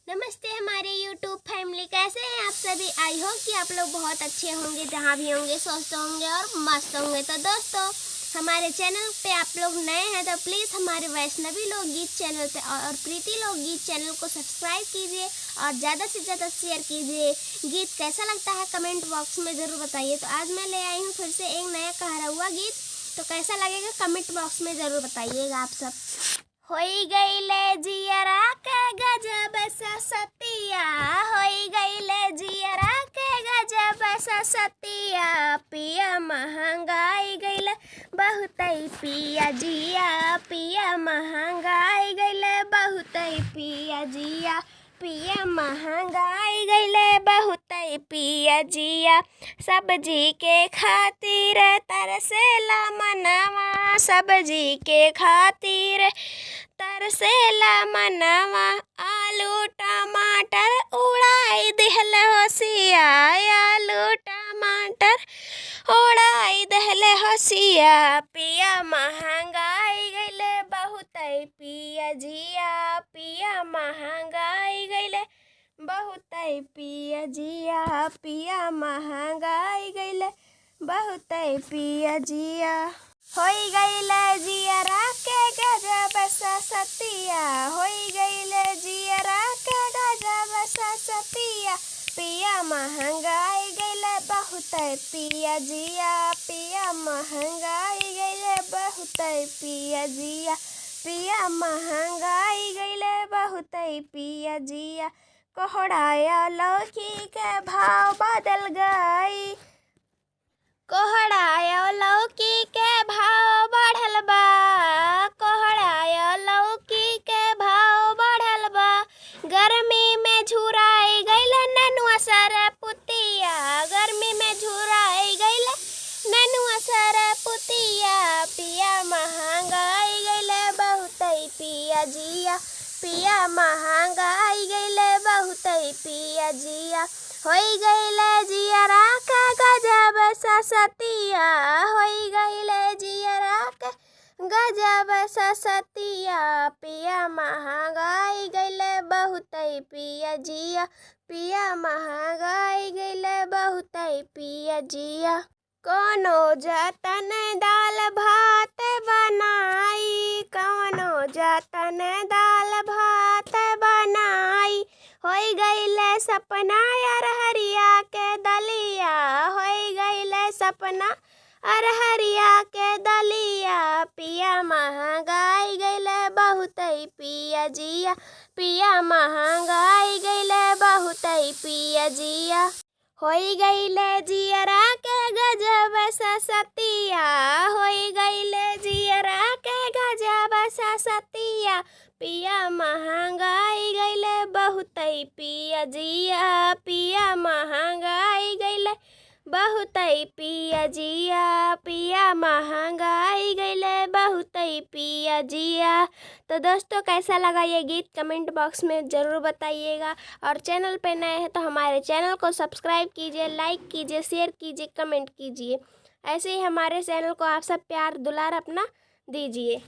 नमस्ते हमारे YouTube family, कैसे हैं आप सभी। आई होप कि आप लोग बहुत अच्छे होंगे, जहाँ भी होंगे स्वस्थ होंगे और मस्त होंगे। तो दोस्तों, हमारे चैनल पे आप लोग नए हैं तो प्लीज़ हमारे वैष्णवी लोकगीत चैनल पे और प्रीति लोकगीत चैनल को सब्सक्राइब कीजिए और ज़्यादा से ज़्यादा शेयर कीजिए। गीत कैसा लगता है कमेंट बॉक्स में ज़रूर बताइए। तो आज मैं ले आई हूँ फिर से एक नया कहरा हुआ गीत, तो कैसा लगेगा कमेंट बॉक्स में ज़रूर बताइएगा आप सब। होई गईले जियरा के गजब सतिया, होई गईले जियरा के गजब सतिया, पिया महंगाई गईले बहुतई पिया जिया, पिया महंगाई गईले बहुतई पिया जिया, पिया महंगाई गईले बहुतई पिया जिया। सब्जी के खातिर तरसेला मनवा, सब्जी के खातिर तरसेला मनवा, आलू टमाटर उड़ाई दिहल होसिया, आलू टमाटर उड़ाई दिहल होसिया, पिया महंगाई गईले बहुतई पिया जिया, पिया महंगाई गईले बहुतई पिया जिया, पिया महंगाई गईले बहुतई पिया जिया। होई गईले जियरा के गजब सतिया, होई गईले जियरा के गजब सतिया, पिया महंगाई गईले बहुतई पिया जिया, पिया महंगाई गईले बहुतई पिया जिया, पिया महंगाई गईले बहुतई पिया जिया। कोहड़ाया लौकी के भाव बदल गई, कोहड़ाया लौकी के भाव बढ़ल बा, कोहड़ाया लौकी के भाव बढ़ल बा, गर्मी में झुराई गईल ननुआ सर पुतिया, गर्मी में झुराई गईल ननुआ सर पुतिया, पिया महंगाई गईल बहुतई पिया जिया, पिया महंगाई गईल बहुतई पिया जिया। होई गईले जियरा के गजब सतिया, होई गईले जियरा के गजब सतिया, पिया महंगाई गईले बहुतई पिया जिया, पिया महंगाई गईले बहुतई पिया जिया। कोनो जतन दाल भात बनाई, कोनो जतन दाल भात बनाई, होई गईले सपना अरहरिया के दलिया, होई गईले सपना अरहरिया के दलिया, पिया महंगाई गईले बहुतई पिया जिया, पिया महंगाई गईले बहुतई पिया जिया। होई गईले जियरा के गजब सतिया, होई गईले जियरा के गजब सतिया, पिया महंगाई गईले बहुतई पिया जिया, पिया महंगाई गईले बहुतई पिया जिया, पिया महंगाई गईले बहुतई पिया जिया। तो दोस्तों, कैसा लगा ये गीत कमेंट बॉक्स में ज़रूर बताइएगा और चैनल पे नए हैं तो हमारे चैनल को सब्सक्राइब कीजिए, लाइक कीजिए, शेयर कीजिए, कमेंट कीजिए। ऐसे ही हमारे चैनल को आप सब प्यार दुलार अपना दीजिए।